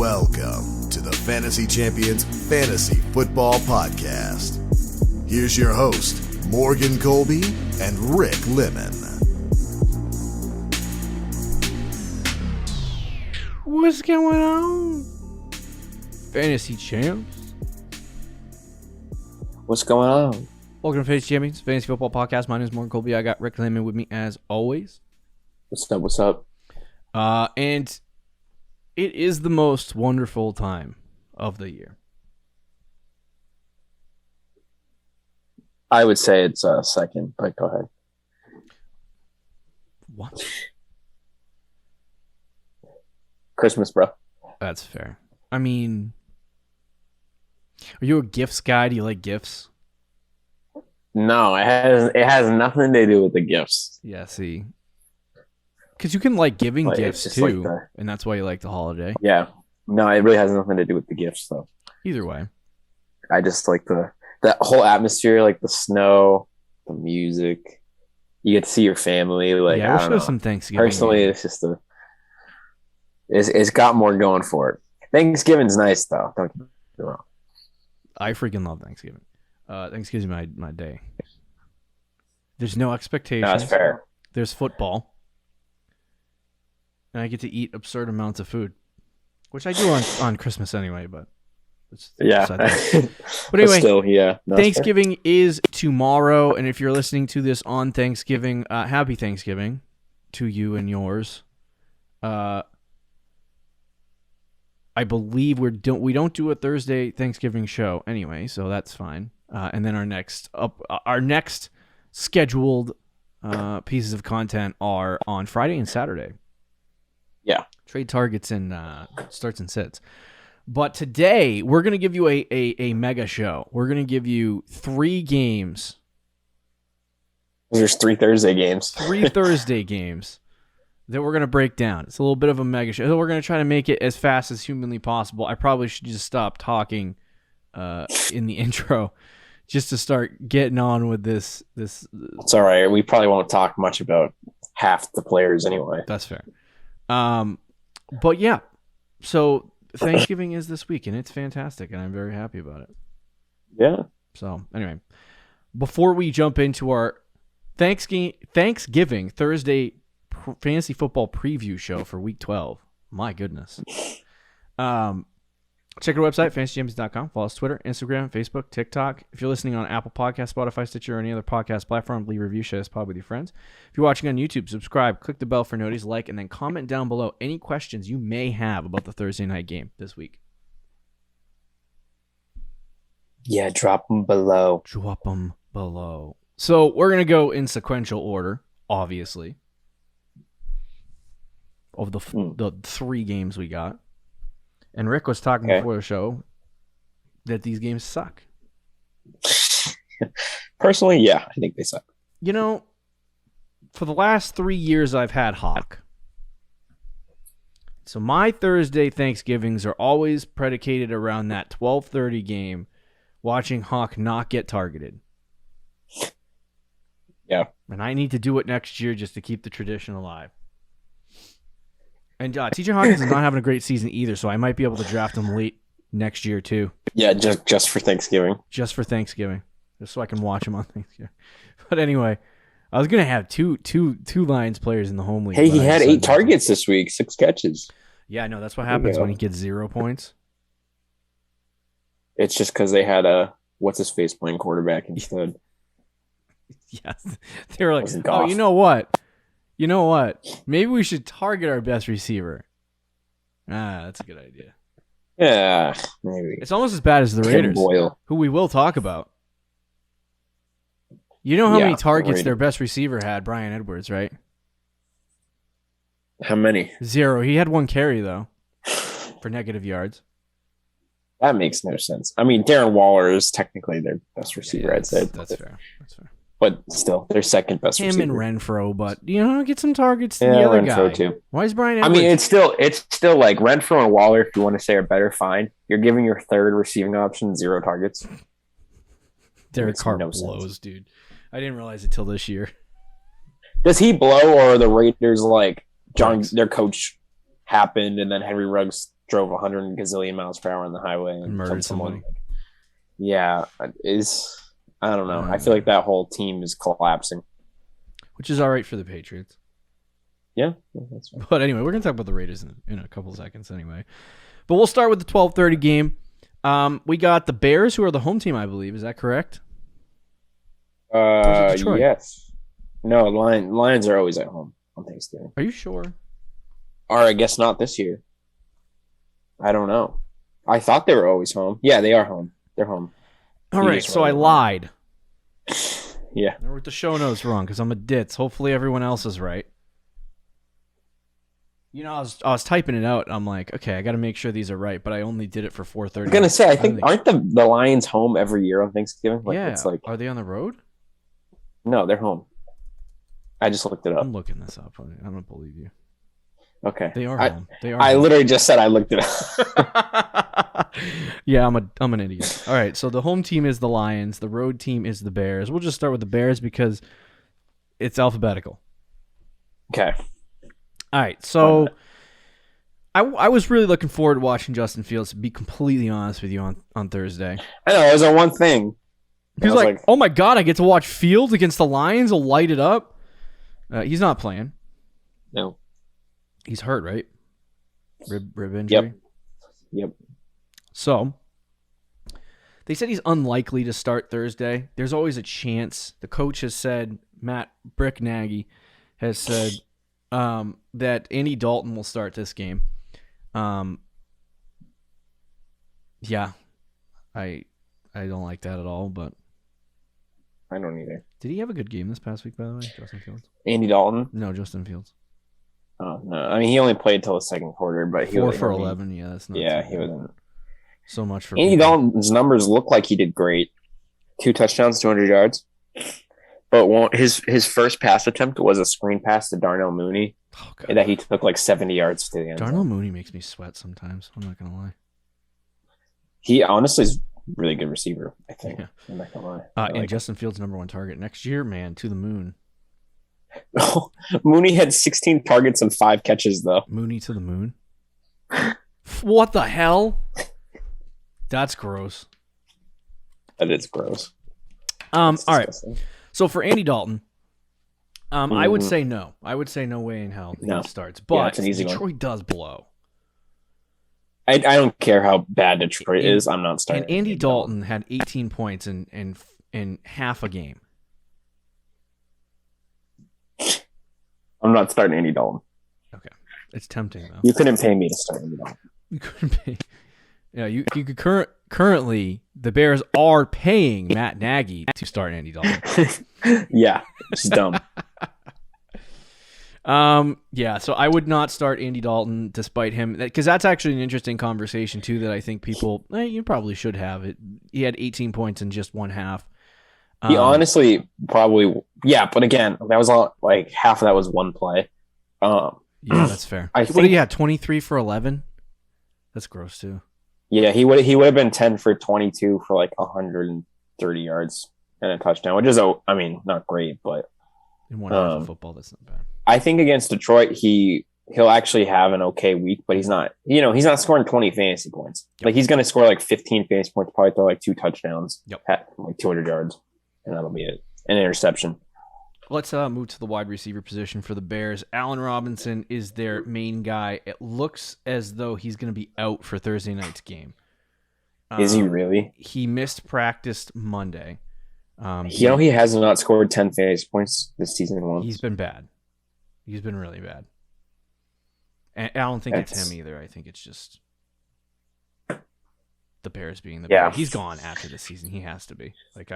Welcome to the Fantasy Champions Fantasy Football Podcast. Here's your host, Morgan Colby and Rick Lemon. What's going on, Fantasy Champs? What's going on? Welcome to Fantasy Champions Fantasy Football Podcast. My name is Morgan Colby. I got Rick Lemon with me as always. What's up? And it is the most wonderful time of the year. I would say it's second, but go ahead. What? Christmas, bro. That's fair. I mean, are you a gifts guy? Do you like gifts? No, it has nothing to do with the gifts. Yeah, see. Because you can like giving Like, gifts it's just too, like and that's why you like the holiday. Yeah. No, it really has nothing to do with the gifts, though. Either way. I just like that whole atmosphere, like the snow, the music. You get to see your family. Like, Yeah, I we'll don't show know. some Thanksgiving. Personally, it's just it's got more going for it. Thanksgiving's nice, though. Don't get me wrong. I freaking love Thanksgiving. Thanksgiving's my day. There's no expectations. No, that's fair. There's football. And I get to eat absurd amounts of food. Which I do on Christmas anyway, but Yeah. But anyway, still, yeah. No, that's Thanksgiving is tomorrow, and if you're listening to this on Thanksgiving, happy Thanksgiving to you and yours. I believe we don't do a Thursday Thanksgiving show anyway, so that's fine. And then our next scheduled pieces of content are on Friday and Saturday. Yeah. Trade targets and starts and sits. But today we're gonna give you a mega show. We're gonna give you 3 games. There's 3 Thursday games. 3 Thursday games that we're going to break down. It's a little bit of a mega show. So we're going to try to make it as fast as humanly possible. I probably should just stop talking in the intro just to start getting on with this. It's all right. We probably won't talk much about half the players anyway. That's fair. But yeah, so Thanksgiving is this week, and it's fantastic, and I'm very happy about it. Yeah. So anyway, before we jump into our Thanksgiving Thursday fantasy football preview show for week 12. My goodness. Check our website, fantasychampions.com. Follow us Twitter, Instagram, Facebook, TikTok. If you're listening on Apple Podcasts, Spotify, Stitcher, or any other podcast platform, leave a review, share this pod with your friends. If you're watching on YouTube, subscribe, click the bell for notice, like, and then comment down below any questions you may have about the Thursday night game this week. Yeah, drop them below. Drop them below. So we're going to go in sequential order, obviously, of the 3 games we got. And Rick was talking before the show that these games suck. Personally, yeah, I think they suck. You know, for the last 3 years I've had Hawk. So my Thursday Thanksgivings are always predicated around that 12:30 game, watching Hawk not get targeted. Yeah. And I need to do it next year just to keep the tradition alive. And TJ Hawkins is not having a great season either, so I might be able to draft him late next year too. Yeah, just for Thanksgiving. Just for Thanksgiving. Just so I can watch him on Thanksgiving. But anyway, I was going to have two Lions players in the home league. Hey, he had 8 targets this week, 6 catches. Yeah, no, that's what happens when he gets 0 points. It's just because they had a what's-his-face playing quarterback instead. Yes. They were like, oh, you know what? Maybe we should target our best receiver. That's a good idea. Yeah, maybe. It's almost as bad as the Raiders, who we will talk about. You know how many targets their best receiver had, Bryan Edwards, right? How many? 0. He had 1 carry, though, for negative yards. That makes no sense. I mean, Darren Waller is technically their best receiver, I'd say. That's fair. But still, their second best receiver. Him and Renfro, but, get some targets to the other Renfro guy. Too. Why is Bryan Edwards? I mean, it's still like Renfro and Waller, if you want to say are better, fine. You're giving your third receiving option 0 targets. Derek Carr blows, dude. I didn't realize it till this year. Does he blow, or are the Raiders like their coach happened and then Henry Ruggs drove 100 gazillion miles per hour on the highway and murdered someone. Yeah, I don't know. I feel like that whole team is collapsing. Which is all right for the Patriots. Yeah, that's fine. But anyway, we're going to talk about the Raiders in a couple of seconds anyway. But we'll start with the 12:30 game. We got the Bears, who are the home team, I believe. Is that correct? Yes. No, Lions are always at home on Thanksgiving. Are you sure? Or I guess not this year. I don't know. I thought they were always home. Yeah, they are home. They're home. All right, so I lied. Yeah. I wrote the show notes wrong because I'm a ditz. Hopefully everyone else is right. You know, I was typing it out. I'm like, okay, I got to make sure these are right, but I only did it for 4:30. I was gonna say, I think aren't the Lions home every year on Thanksgiving? Yeah. It's like, are they on the road? No, they're home. I just looked it up. I'm looking this up. I don't believe you. Okay. They are home. They are. I home. literally just said I looked it up. Yeah, I'm an idiot. All right, so the home team is the Lions. The road team is the Bears. We'll just start with the Bears because it's alphabetical. Okay. All right, so I was really looking forward to watching Justin Fields, to be completely honest with you, on Thursday. I know, it was a one thing. He was like, oh my God, I get to watch Fields against the Lions. He'll light it up. He's not playing. No. He's hurt, right? Rib injury? Yep. So, they said he's unlikely to start Thursday. There's always a chance. The coach has said, Matt Bricknaggy has said that Andy Dalton will start this game. Yeah, I don't like that at all, but I don't either. Did he have a good game this past week, by the way, Justin Fields? Andy Dalton? No, Justin Fields. Oh, no. I mean, he only played till the second quarter, but he 4 was for 11. Yeah, that's not. Yeah, he wasn't. So much for Andy Dalton's numbers look like he did great. 2 touchdowns, 200 yards. But his first pass attempt was a screen pass to Darnell Mooney that he took like 70 yards to the end. Darnell Mooney makes me sweat sometimes. I'm not gonna lie. He honestly is a really good receiver, I think. Yeah. I'm not gonna lie. And Justin Fields' #1 target next year, man, to the moon. Mooney had 16 targets and 5 catches, though. Mooney to the moon. What the hell? That's gross. That is gross. All right. So for Andy Dalton, I would say no. I would say no way in hell he starts. But it's an easy Detroit does blow. I don't care how bad Detroit is. I'm not starting. And Andy Dalton had 18 points in half a game. I'm not starting Andy Dalton. Okay. It's tempting, though. You couldn't pay me to start Andy Dalton. You couldn't pay. Yeah, you could currently the Bears are paying Matt Nagy to start Andy Dalton. Yeah, it's dumb. Yeah, so I would not start Andy Dalton despite him, because that's actually an interesting conversation too that I think people you probably should have it. He had 18 points in just one half. He honestly probably but again, that was all, like half of that was one play. Yeah, that's fair. I think he had 23 for 11. That's gross too. Yeah, he would have been 10 for 22 for like 130 yards and a touchdown, which is not great, but in one half of football, that's not bad. I think against Detroit, he'll actually have an okay week, but he's not scoring 20 fantasy points. Yep. Like he's going to score like 15 fantasy points, probably throw like 2 touchdowns, at like 200 yards, and that'll be it. An interception. Let's move to the wide receiver position for the Bears. Allen Robinson is their main guy. It looks as though he's going to be out for Thursday night's game. Is he really? He missed practice Monday. He has not scored 10 fantasy points this season once. He's been bad. He's been really bad. And I don't think it's him either. I think it's just the Bears being the Bears. He's gone after this season. He has to be. Like,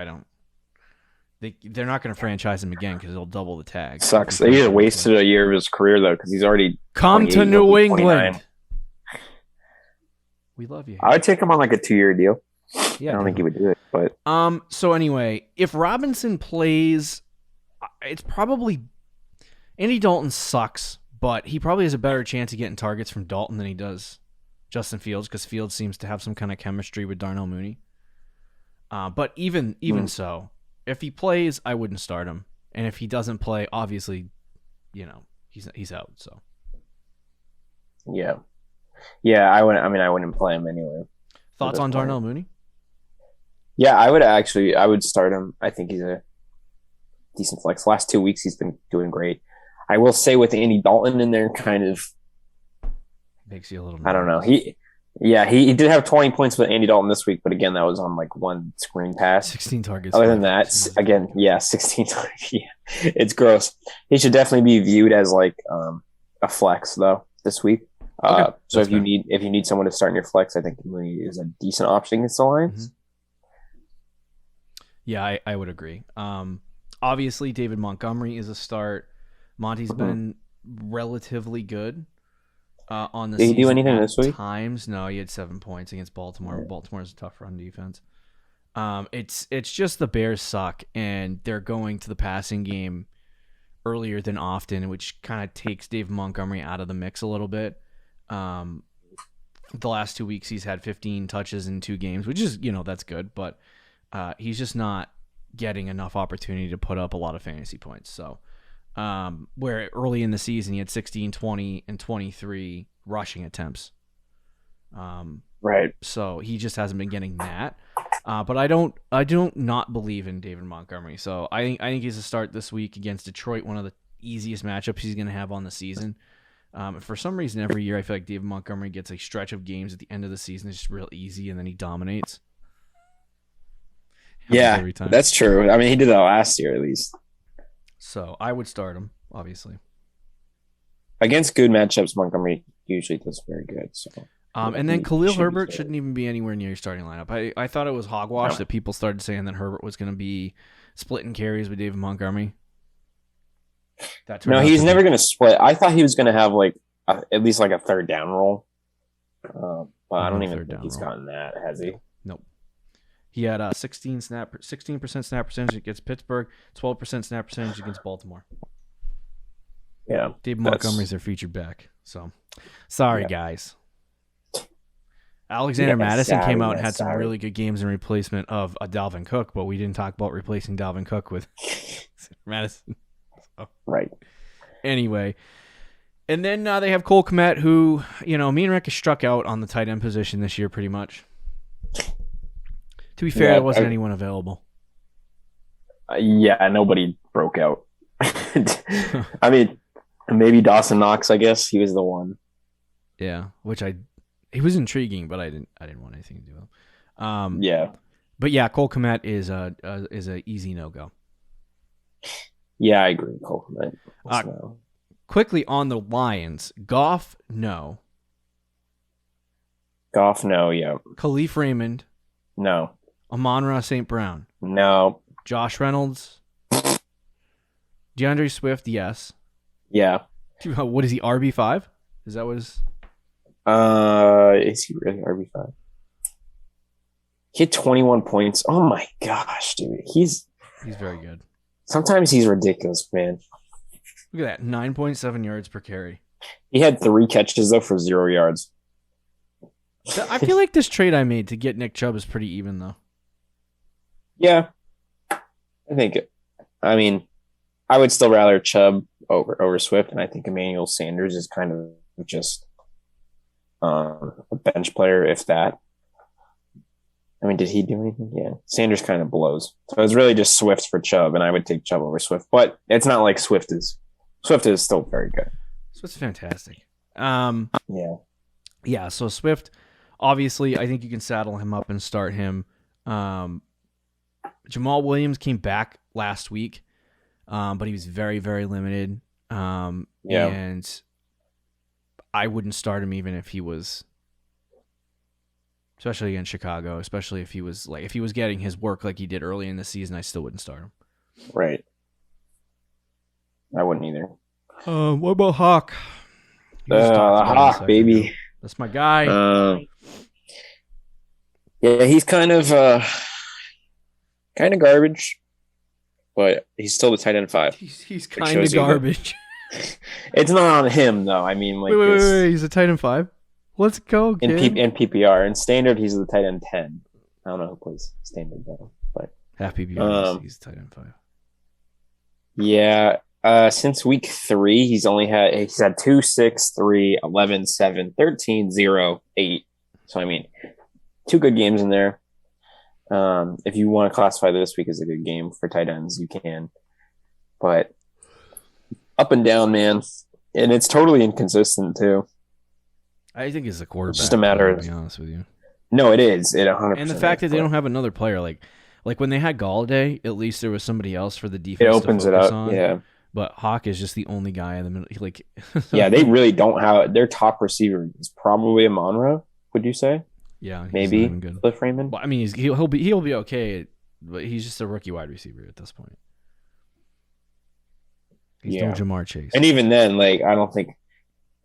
they're not going to franchise him again because they'll double the tag. Sucks. They either wasted a year of his career, though, because he's already come to New England. 29. We love you. I would take him on like a 2-year deal. Yeah, I don't think he would do it, but so anyway, if Robinson plays, it's probably Andy Dalton sucks, but he probably has a better chance of getting targets from Dalton than he does Justin Fields, because Fields seems to have some kind of chemistry with Darnell Mooney. But even so, if he plays, I wouldn't start him, and if he doesn't play, obviously, he's out. So yeah. Yeah, I wouldn't play him anyway. Thoughts on Darnell Mooney? Yeah, I would start him. I think he's a decent flex. Last 2 weeks, he's been doing great. I will say with Andy Dalton in there, kind of makes you a little. I don't know. He did have 20 points with Andy Dalton this week, but again, that was on like one screen pass. 16 targets. Other than that, 16 targets. Yeah, it's gross. He should definitely be viewed as like a flex though this week. Okay. So if you need someone to start in your flex, I think Mooney is a decent option against the Lions. Mm-hmm. Yeah, I would agree. Obviously, David Montgomery is a start. Monty's been relatively good on the season. Did he do anything this week? No, he had 7 points against Baltimore. Yeah. Baltimore's a tough run defense. It's just the Bears suck, and they're going to the passing game earlier than often, which kind of takes David Montgomery out of the mix a little bit. The last 2 weeks, he's had 15 touches in 2 games, which is, that's good, but he's just not getting enough opportunity to put up a lot of fantasy points. So, where early in the season he had 16, 20, and 23 rushing attempts. Right. So he just hasn't been getting that. But I don't not believe in David Montgomery. So I think he's a start this week against Detroit, one of the easiest matchups he's going to have on the season. For some reason, every year I feel like David Montgomery gets a stretch of games at the end of the season. It's just real easy, and then he dominates. Yeah, that's true. I mean, he did that last year at least. So I would start him, obviously. Against good matchups, Montgomery usually does very good. So, and then Khalil Herbert shouldn't even be anywhere near your starting lineup. I thought it was hogwash that people started saying that Herbert was going to be splitting carries with David Montgomery. No, he's never going to split. I thought he was going to have like at least like a third down role. But I don't even think he's gotten that, has he? Nope. He had 16% snap percentage against Pittsburgh, 12% snap percentage against Baltimore. Yeah. Dave Montgomery's their featured back. So, sorry, guys. Alexander Madison came out and had some really good games in replacement of Dalvin Cook, but we didn't talk about replacing Dalvin Cook with Madison. So. Right. Anyway. And then they have Cole Kmet, who, me and Rick has struck out on the tight end position this year pretty much. To be fair, there wasn't anyone available. Nobody broke out. I mean, maybe Dawson Knox, I guess. He was the one. Yeah, he was intriguing, but I didn't want anything to do with him. Yeah. But yeah, Cole Kmet is a easy no-go. Yeah, I agree with Cole Kmet. Quickly on the Lions, Goff, no. Goff, no, yeah. Khalif Raymond, no. Amon-Ra St. Brown, no. Josh Reynolds, DeAndre Swift, yes. Yeah. What is he, RB5? Is that what his... Is he really RB5? He had 21 points. Oh my gosh, dude. He's very good. Sometimes he's ridiculous, man. Look at that, 9.7 yards per carry. He had 3 catches, though, for 0 yards. I feel like this trade I made to get Nick Chubb is pretty even, though. Yeah. I would still rather Chubb over Swift, and I think Emmanuel Sanders is kind of just a bench player, if that. I mean, did he do anything? Yeah. Sanders kind of blows. So it's really just Swift for Chubb, and I would take Chubb over Swift. But it's not like Swift is still very good. Swift's fantastic. Yeah. Yeah, so Swift, obviously, I think you can saddle him up and start him. Jamal Williams came back last week, but he was very, very limited. And I wouldn't start him even if he was, especially against Chicago, especially if he was getting his work like he did early in the season, I still wouldn't start him. Right. I wouldn't either. What about Hawk? Hawk, baby. That's my guy. Yeah, he's kind of garbage, but he's still the tight end 5. He's kind of garbage. It's not on him though. I mean, like, wait. He's a tight end 5. Let's go, kid. In PPR and standard, he's the tight end 10. I don't know who plays standard though, but half PPR. He's tight end 5. Yeah, Since week 3, he's had 2, 6, 3, 11, 7, 13, 0, 8. So I mean, 2 good games in there. If you want to classify this week as a good game for tight ends, you can. But up and down, man. And it's totally inconsistent too. I think it's a quarterback. It's just a matter of, to be honest with you. No, it is. It 100%. And the fact that they don't have another player, like when they had Galladay, at least there was somebody else for the defense. It opens to it focus up. on. Yeah. But Hawk is just the only guy in the middle. Like, yeah, they really don't have their top receiver is probably a Monroe. Would you say? Yeah, maybe Cliff Raymond. Well, I mean, he'll be okay, but he's just a rookie wide receiver at this point. He's no Jamar Chase. And even then, like, I don't think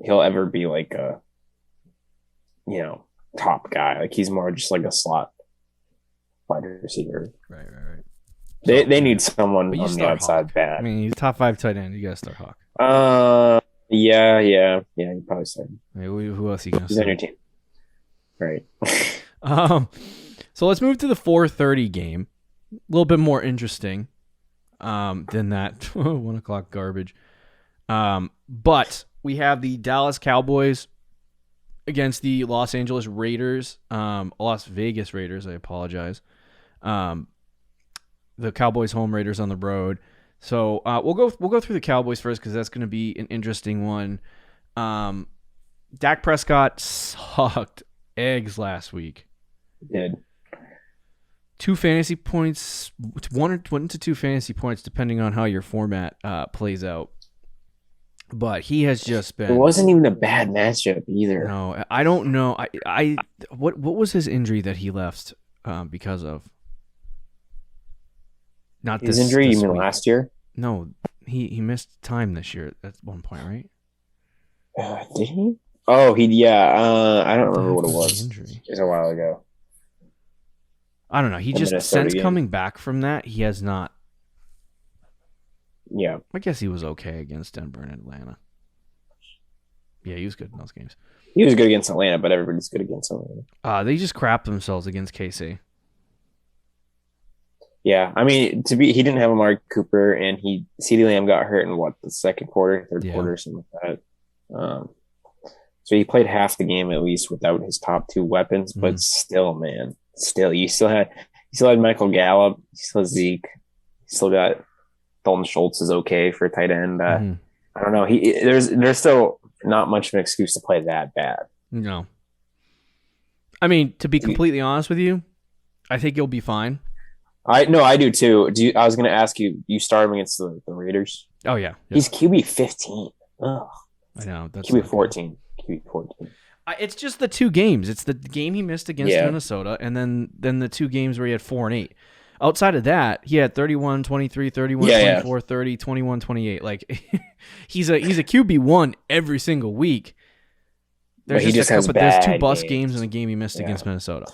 he'll ever be like a, top guy. Like, he's more just like a slot wide receiver. Right. They need someone on the outside Hawk. bad. I mean, he's top 5 tight end. You gotta start Hawk. Yeah. You probably start. Hey, who else are you gonna He's start? on your team, right? So let's move to the 4:30 game. A little bit more interesting than that 1 o'clock garbage. But we have the Dallas Cowboys against the Las Vegas Raiders. I apologize. The Cowboys home, Raiders on the road. So we'll go through the Cowboys first because that's going to be an interesting one. Dak Prescott sucked eggs last week. He did. 2 fantasy points, 1 to 2 fantasy points, depending on how your format plays out. But he has just been. It wasn't even a bad matchup either. No, I don't know. What was his injury that he left because of? Not his injury. This you mean week. last year? No, he missed time this year at one point, right? Did he? Oh, I don't remember what it was. Injury. It was a while ago. I don't know. He just since coming back from that, he has not. Yeah, I guess he was okay against Denver and Atlanta. Yeah, he was good in those games. He was good against Atlanta, but everybody's good against Atlanta. They just crapped themselves against KC. Yeah, I mean, he didn't have Amari Cooper, and CeeDee Lamb got hurt in the second quarter, third quarter, something like that. So he played half the game at least without his top 2 weapons, but still, man, you still had Michael Gallup, you still had Zeke, you still got Dalton Schultz is okay for a tight end. I don't know. There's still not much of an excuse to play that bad. No. I mean, to be completely honest with you, I think you'll be fine. I do too. I was going to ask you. You start him against the Raiders. Oh yeah. He's QB 15. Ugh. I know. That's QB 14. QB 14. It's just the 2 games. It's the game he missed against Minnesota, and then the 2 games where he had 4 and 8. Outside of that, he had 31, 23, 31, 24, 30, 21, 28. Like he's a QB1 every single week. There's there's 2 bust games in the game he missed against Minnesota.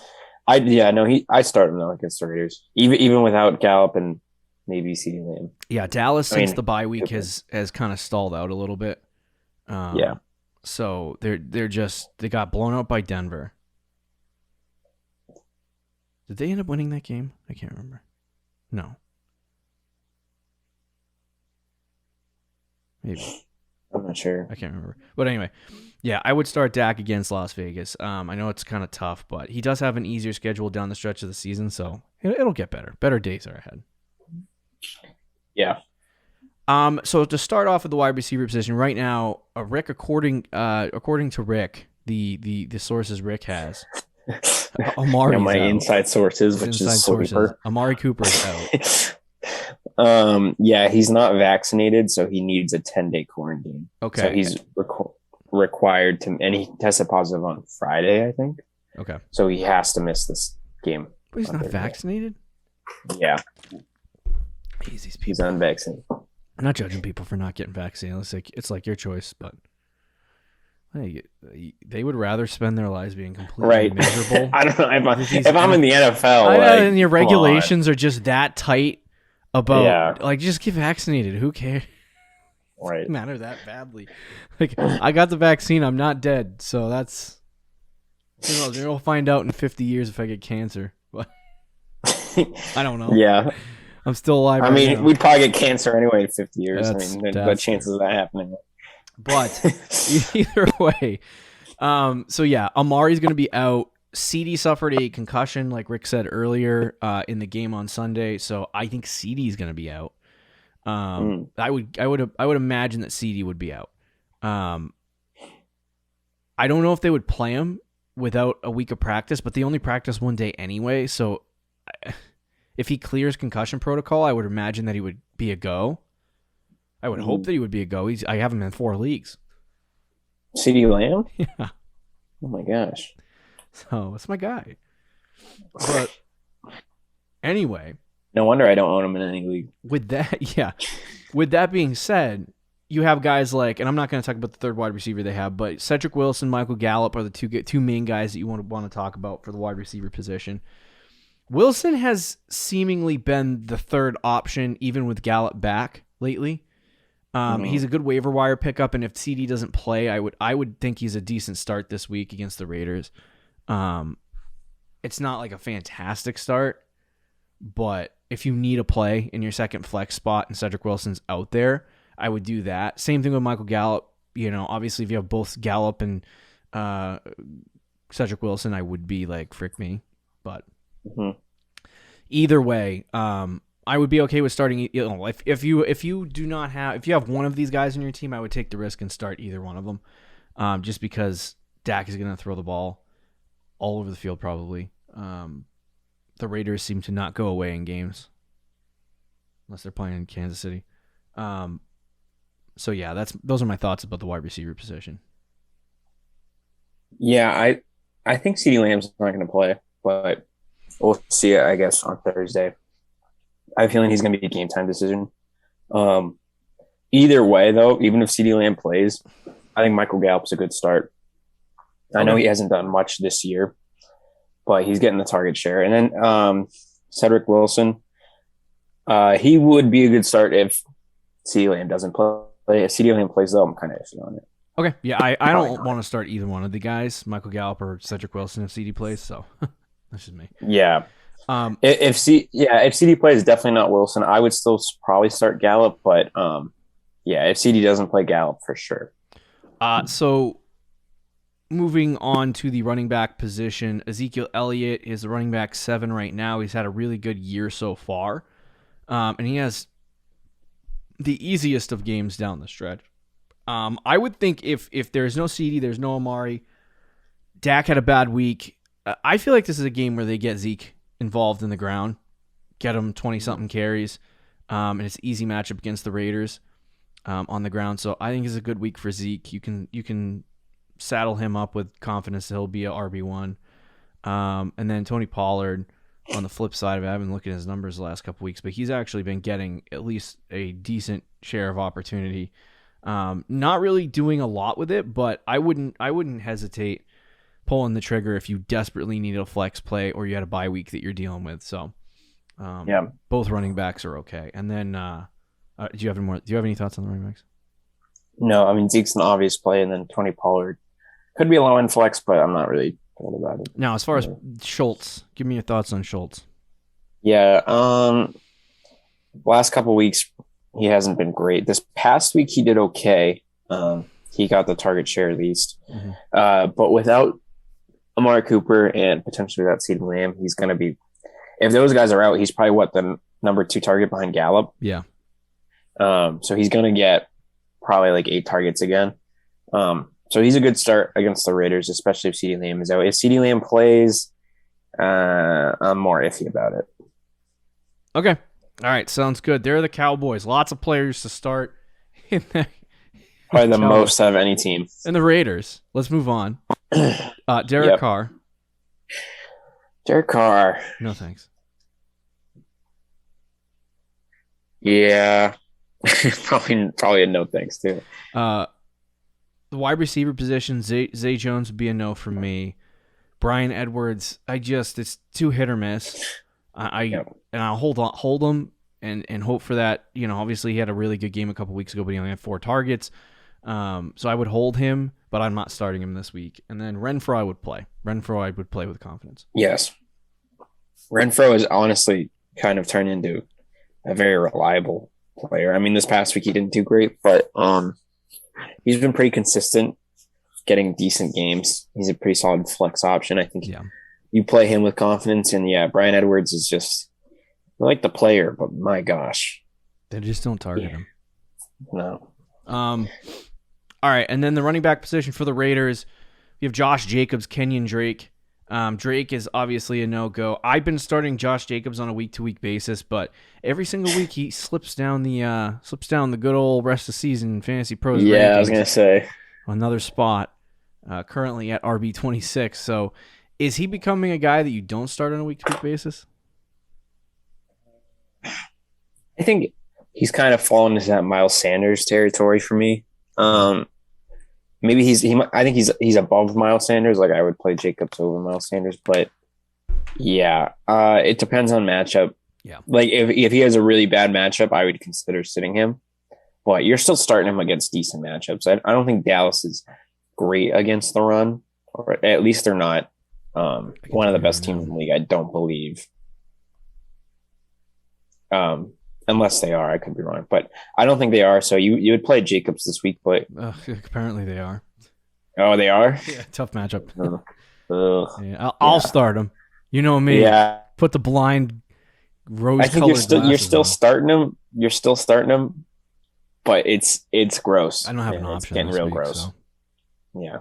I started him against the Raiders, even without Gallup and maybe CeeDee Lamb. Yeah, Dallas since the bye week has kind of stalled out a little bit. So they got blown out by Denver. Did they end up winning that game? I can't remember. No. Maybe. I'm not sure. I can't remember. But anyway, yeah, I would start Dak against Las Vegas. I know it's kind of tough, but he does have an easier schedule down the stretch of the season, so it'll get better. Better days are ahead. Yeah. So to start off with the wide receiver position right now, Rick, according to Rick, the sources Rick has, Amari. My inside sources, which is Sleeper. Amari Cooper is out. He's not vaccinated, so he needs a 10-day quarantine. Okay. So he's required to, and he tested positive on Friday, I think. Okay. So he has to miss this game. But he's not vaccinated? Yeah. These people. He's unvaccinated. I'm not judging people for not getting vaccinated. It's like your choice, but they would rather spend their lives being completely miserable. I don't know. If I'm in the NFL, I know, and your regulations are just that tight about just get vaccinated. Who cares? Right. It matter that badly. Like I got the vaccine. I'm not dead. So that's you'll find out in 50 years if I get cancer. But I don't know. Yeah. I'm still alive. I mean, we'd probably get cancer anyway in 50 years. That's the chances of that happening. But either way, so yeah, Amari's going to be out. CD suffered a concussion, like Rick said earlier, in the game on Sunday. So I think CD is going to be out. I would imagine that CD would be out. I don't know if they would play him without a week of practice, but they only practice one day anyway. So if he clears concussion protocol, I would imagine that he would be a go. I would hope that he would be a go. I have him in 4 leagues. CeeDee Lamb? Yeah. Oh my gosh. So it's my guy. But anyway. No wonder I don't own him in any league. With that being said, you have guys like, and I'm not going to talk about the third wide receiver they have, but Cedric Wilson, Michael Gallup are the two main guys that you want to talk about for the wide receiver position. Wilson has seemingly been the third option, even with Gallup back lately. He's a good waiver wire pickup, and if CD doesn't play, I would think he's a decent start this week against the Raiders. It's not like a fantastic start, but if you need a play in your second flex spot and Cedric Wilson's out there, I would do that. Same thing with Michael Gallup. Obviously, if you have both Gallup and Cedric Wilson, I would be like, frick me. But either way, I would be okay with starting. If you have one of these guys in your team, I would take the risk and start either one of them, just because Dak is going to throw the ball all over the field probably. The Raiders seem to not go away in games unless they're playing in Kansas City. So yeah, those are my thoughts about the wide receiver position. Yeah, I think CeeDee Lamb's not going to play, but we'll see it, I guess, on Thursday. I have a feeling he's going to be a game time decision. Either way, though, even if CeeDee Lamb plays, I think Michael Gallup's a good start. I know he hasn't done much this year, but he's getting the target share. And then Cedric Wilson, he would be a good start if CeeDee Lamb doesn't play. If CeeDee Lamb plays, though, I'm kind of iffy on it. Okay, yeah, I don't want to start either one of the guys, Michael Gallup or Cedric Wilson, if CD plays. So that's just me. Yeah. If CD plays, definitely not Wilson. I would still probably start Gallup, but if CD doesn't play, Gallup for sure. So moving on to the running back position, Ezekiel Elliott is the running back 7 right now. He's had a really good year so far, and he has the easiest of games down the stretch. I would think if there's no CD, there's no Amari. Dak had a bad week. I feel like this is a game where they get Zeke involved in the ground, get him 20-something carries, and it's an easy matchup against the Raiders on the ground. So I think it's a good week for Zeke. You can saddle him up with confidence that he'll be a RB1. And then Tony Pollard on the flip side of it, I haven't been looking at his numbers the last couple weeks, but he's actually been getting at least a decent share of opportunity. Not really doing a lot with it, but I wouldn't hesitate pulling the trigger if you desperately need a flex play or you had a bye week that you're dealing with. So, both running backs are okay. And then, do you have any thoughts on the running backs? No, I mean, Zeke's an obvious play, and then Tony Pollard could be a low end flex, but I'm not really thinking about it. Now, as far as Schultz, give me your thoughts on Schultz. Yeah, last couple weeks he hasn't been great. This past week he did okay. He got the target share at least, but without Amari Cooper and potentially without CeeDee Lamb, he's going to be. If those guys are out, he's probably the number 2 target behind Gallup. Yeah. So he's going to get probably like 8 targets again. So he's a good start against the Raiders, especially if CeeDee Lamb is out. If CeeDee Lamb plays, I'm more iffy about it. Okay. All right. Sounds good. They're the Cowboys. Lots of players to start. Probably the most out of any team. And the Raiders. Let's move on. Derek Carr. Derek Carr. No thanks. Yeah. probably a no thanks too. The wide receiver position, Zay Jones would be a no for me. Bryan Edwards, it's too hit or miss. And I'll hold him and hope for that. Obviously he had a really good game a couple weeks ago, but he only had 4 targets. So I would hold him, but I'm not starting him this week. And then Renfrow I would play. Renfrow I would play with confidence. Yes. Renfrow is honestly kind of turned into a very reliable player. I mean, this past week he didn't do great, but he's been pretty consistent, getting decent games. He's a pretty solid flex option. I think you play him with confidence, and Bryan Edwards is just I like the player, but my gosh, they just don't target him. No. All right, and then the running back position for the Raiders, we have Josh Jacobs, Kenyon Drake. Drake is obviously a no-go. I've been starting Josh Jacobs on a week-to-week basis, but every single week he slips down the good old rest of season fantasy pros. Yeah, I was gonna say another spot, currently at RB26. So, is he becoming a guy that you don't start on a week-to-week basis? I think he's kind of fallen into that Miles Sanders territory for me. Maybe I think he's above Miles Sanders. Like I would play Jacobs over Miles Sanders, but it depends on matchup. Yeah. Like if he has a really bad matchup, I would consider sitting him. But you're still starting him against decent matchups. I don't think Dallas is great against the run, or at least they're not one of the best teams in the league. I don't believe. Unless they are, I could be wrong, but I don't think they are. So you would play Jacobs this week, but apparently they are. Oh, they are. Yeah, tough matchup. Yeah, I'll start them. You know me. Yeah, put the blind rose. I think you're still starting them. You're still starting them, but it's gross. I don't have an option. It's getting real week, gross. So. Yeah.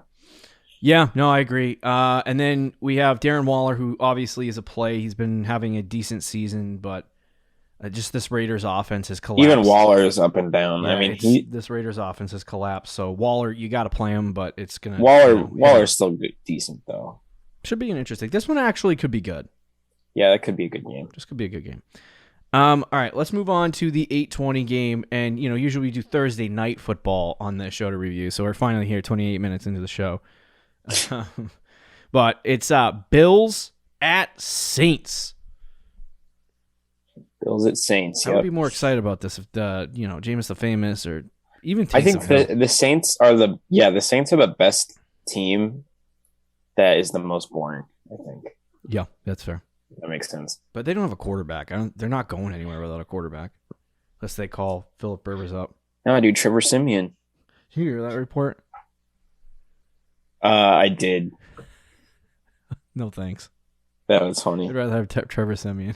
Yeah, no, I agree. And then we have Darren Waller, who obviously is a play. He's been having a decent season, but. Just this Raiders offense has collapsed. Even Waller is up and down. Yeah, I mean, this Raiders offense has collapsed. So Waller, you got to play him, but it's gonna. Waller's still good, decent though. Should be an interesting. This one actually could be good. Yeah, that could be a good game. This could be a good game. All right, let's move on to the 8:20 game, and usually we do Thursday night football on the show to review. So we're finally here, 28 minutes into the show. But it's Bills at Saints. Bills at Saints. I would be more excited about this if Jameis the Famous or even Taysom I think the Saints are the Saints are the best team that is the most boring, I think. Yeah, that's fair. That makes sense. But they don't have a quarterback. They're not going anywhere without a quarterback. Unless they call Philip Rivers up. No, dude, Trevor Siemian. Did you hear that report? I did. No thanks. That was funny. I'd rather have Trevor Siemian.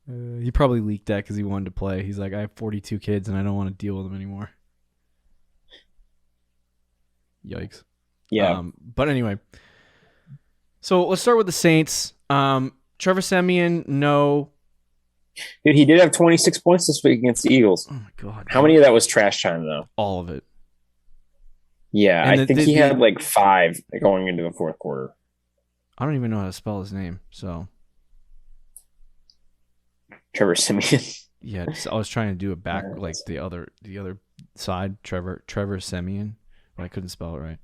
He probably leaked that because he wanted to play. He's like, I have 42 kids and I don't want to deal with them anymore. Yikes. Yeah. But anyway, so let's start with the Saints. Trevor Siemian, no. Dude, he did have 26 points this week against the Eagles. Oh my God. How many of that was trash time though? All of it. Yeah, I think he had like 5 going into the fourth quarter. I don't even know how to spell his name, so. Trevor Siemian. Yeah, I was trying to do it back like the other side, Trevor Siemian, but I couldn't spell it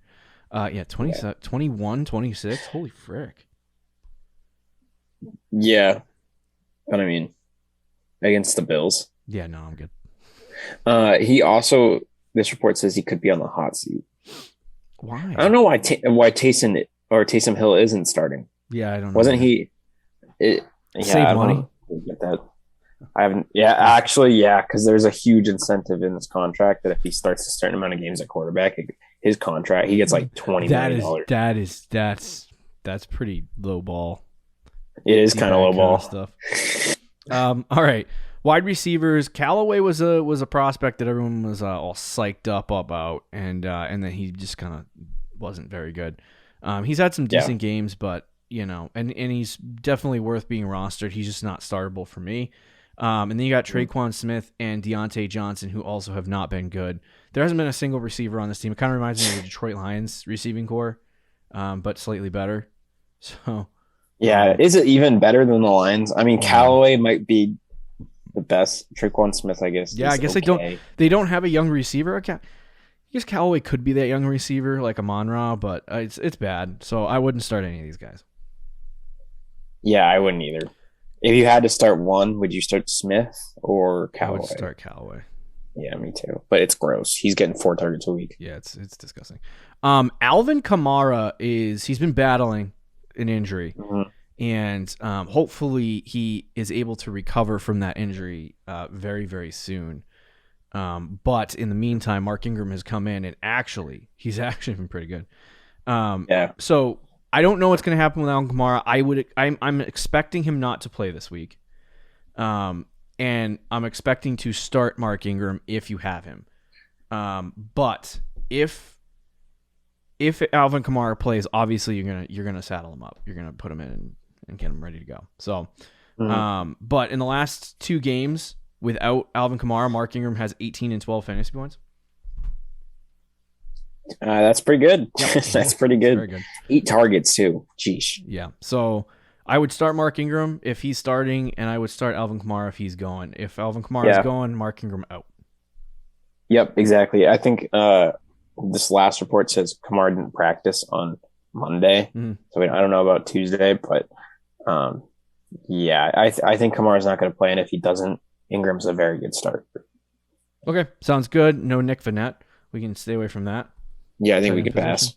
right. 21, 26. Holy frick. Yeah. But I mean, against the Bills. Yeah, no, I'm good. He also, this report says he could be on the hot seat. Why? I don't know why Taysom Hill isn't starting. Yeah, I don't know. Wasn't he? Save money. Get that. I haven't. Yeah, actually, because there's a huge incentive in this contract that if he starts a certain amount of games at quarterback, his contract he gets like $20 million. That's pretty low ball. It is kind of low ball stuff. All right, wide receivers. Callaway was a prospect that everyone was all psyched up about, and then he just kind of wasn't very good. He's had some decent games, but and he's definitely worth being rostered. He's just not startable for me. And then you got Traequan Smith and Deontay Johnson, who also have not been good. There hasn't been a single receiver on this team. It kind of reminds me of the Detroit Lions receiving core, but slightly better. So, is it even better than the Lions? I mean, Callaway might be the best. Traequan Smith, I guess. Yeah, I guess they don't have a young receiver. I guess Callaway could be that young receiver like Amon-Ra, but it's bad. So I wouldn't start any of these guys. Yeah, I wouldn't either. If you had to start one, would you start Smith or Callaway? I would start Callaway. Yeah, me too. But it's gross. He's getting 4 targets a week. Yeah, it's disgusting. Alvin Kamara he's been battling an injury. Mm-hmm. And hopefully he is able to recover from that injury very, very soon. But in the meantime, Mark Ingram has come in and he's actually been pretty good. So I don't know what's going to happen with Alvin Kamara. I'm expecting him not to play this week. And I'm expecting to start Mark Ingram if you have him. But if Alvin Kamara plays, obviously you're gonna saddle him up. You're gonna put him in and get him ready to go. So, but in the last 2 games without Alvin Kamara, Mark Ingram has 18 and 12 fantasy points. That's pretty good. Yep. That's pretty good. Very good. 8 targets too. Jeez. Yeah. So I would start Mark Ingram if he's starting, and I would start Alvin Kamara if he's going. If Alvin Kamara is going, Mark Ingram out. Yep, exactly. I think this last report says Kamara didn't practice on Monday, so I don't know about Tuesday, but I think Kamara's not going to play, and if he doesn't, Ingram's a very good start. Okay, sounds good. No Nick Vannett. We can stay away from that. Yeah, I think we can pass.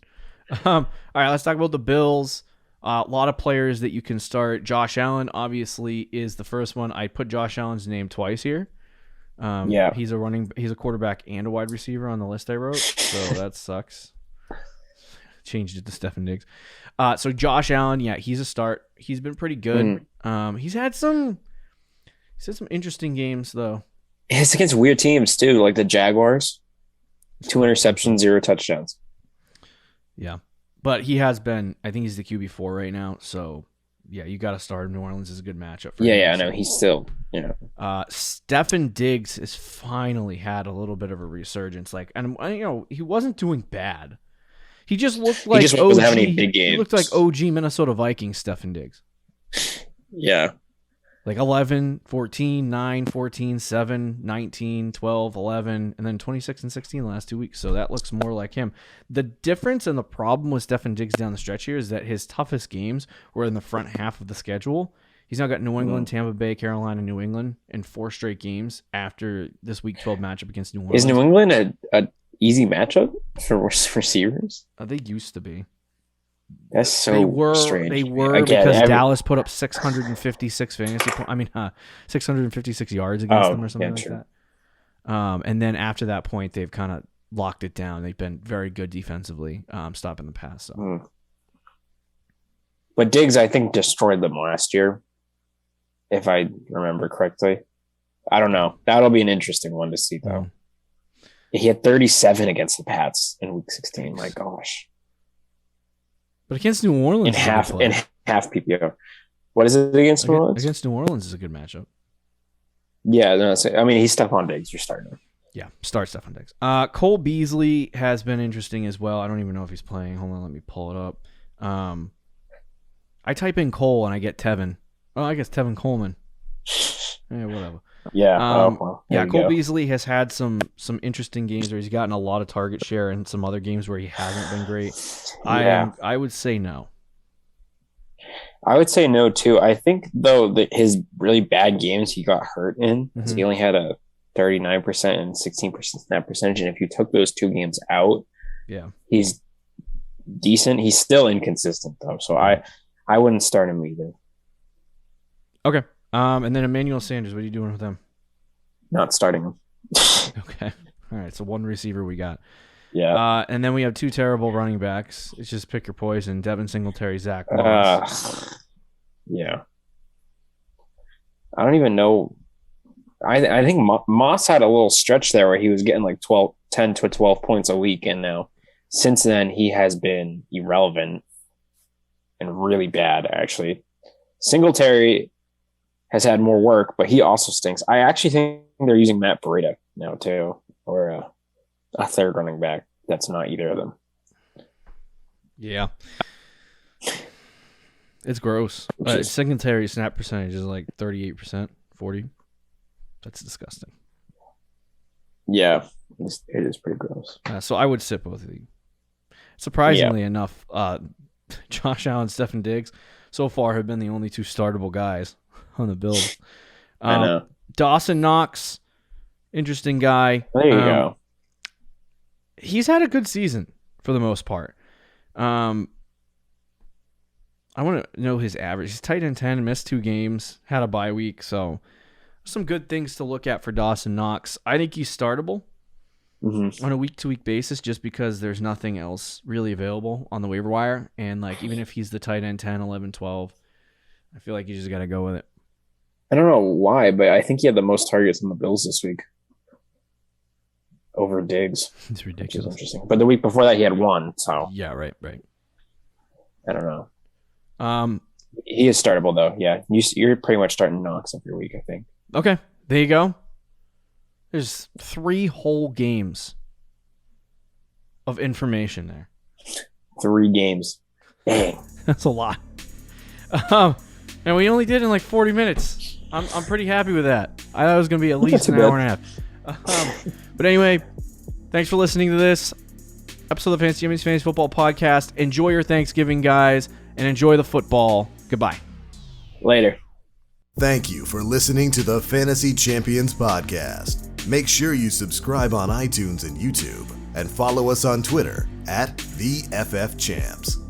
All right, let's talk about the Bills. A lot of players that you can start. Josh Allen, obviously, is the first one. I put Josh Allen's name twice here. He's a quarterback and a wide receiver on the list I wrote, so that sucks. Changed it to Stefan Diggs. So Josh Allen, he's a start. He's been pretty good. He's had some interesting games though. It's against weird teams too, like the Jaguars. 2 interceptions, 0 touchdowns. Yeah. But he has been, I think he's the QB4 right now, so you got to start him. New Orleans is a good matchup for him. Yeah, I know. He's still, Stefan Diggs has finally had a little bit of a resurgence. He wasn't doing bad. He just looked like wasn't having any big games. He looked like OG Minnesota Vikings Stefan Diggs. Yeah. Like 11, 14, 9, 14, 7, 19, 12, 11, and then 26 and 16 the last 2 weeks. So that looks more like him. The difference and the problem with Stefan Diggs down the stretch here is that his toughest games were in the front half of the schedule. He's now got New England, Tampa Bay, Carolina, New England in 4 straight games after this Week 12 matchup against New Orleans. Is New England a easy matchup for receivers? They used to be. That's so strange. They were because Dallas put up 656 656 yards against them or something like that. And then after that point, they've kind of locked it down. They've been very good defensively, stopping the pass. So. But Diggs, I think, destroyed them last year, if I remember correctly. I don't know. That'll be an interesting one to see, though. He had 37 against the Pats in Week 16. My gosh. But against New Orleans, in half PPO. What is it against New Orleans? Against New Orleans is a good matchup. Yeah, no, he's Stefan Diggs. You're starting him. Yeah, start Stefan Diggs. Cole Beasley has been interesting as well. I don't even know if he's playing. Hold on, let me pull it up. I type in Cole and I get Tevin. Oh, I guess Tevin Coleman. Whatever. Yeah. Cole Beasley has had some interesting games where he's gotten a lot of target share and some other games where he hasn't been great. I would say no. I would say no too. I think though that his really bad games he got hurt in. So he only had a 39% and 16% snap percentage, and if you took those 2 games out, he's decent. He's still inconsistent though, so I wouldn't start him either. Okay. And then Emmanuel Sanders, what are you doing with him? Not starting him. Okay. All right. So 1 receiver we got. Yeah. And then we have 2 terrible running backs. It's just pick your poison. Devin Singletary, Zach Moss. Yeah. I don't even know. I think Moss had a little stretch there where he was getting like 10 to 12 points a week. And now since then he has been irrelevant and really bad, actually. Singletary has had more work, but he also stinks. I actually think they're using Matt Breida now too, or a third running back. That's not either of them. Yeah, it's gross. Singletary snap percentage is like 38%, 40%. That's disgusting. Yeah, it is pretty gross. So I would sit both of these. Surprisingly enough, Josh Allen, Stefan Diggs, so far have been the only 2 startable guys on the Bills. I know. Dawson Knox, interesting guy. There you go. He's had a good season for the most part. I want to know his average. He's tight end 10, missed 2 games, had a bye week, so some good things to look at for Dawson Knox. I think he's startable on a week-to-week basis just because there's nothing else really available on the waiver wire. And like even if he's the tight end 10, 11, 12, I feel like you just got to go with it. I don't know why, but I think he had the most targets on the Bills this week over Diggs. It's ridiculous. Which is interesting. But the week before that, he had 1. So yeah, right. I don't know. He is startable though. Yeah, you're pretty much starting Knox every week, I think. Okay, there you go. There's 3 whole games of information there. 3 games. Dang. That's a lot. And we only did it in like 40 minutes. I'm pretty happy with that. I thought it was going to be at least an hour and a half. But anyway, thanks for listening to this episode of Fantasy Jimmy's Fantasy Football Podcast. Enjoy your Thanksgiving, guys, and enjoy the football. Goodbye. Later. Thank you for listening to the Fantasy Champions Podcast. Make sure you subscribe on iTunes and YouTube, and follow us on Twitter @TheFFChamps.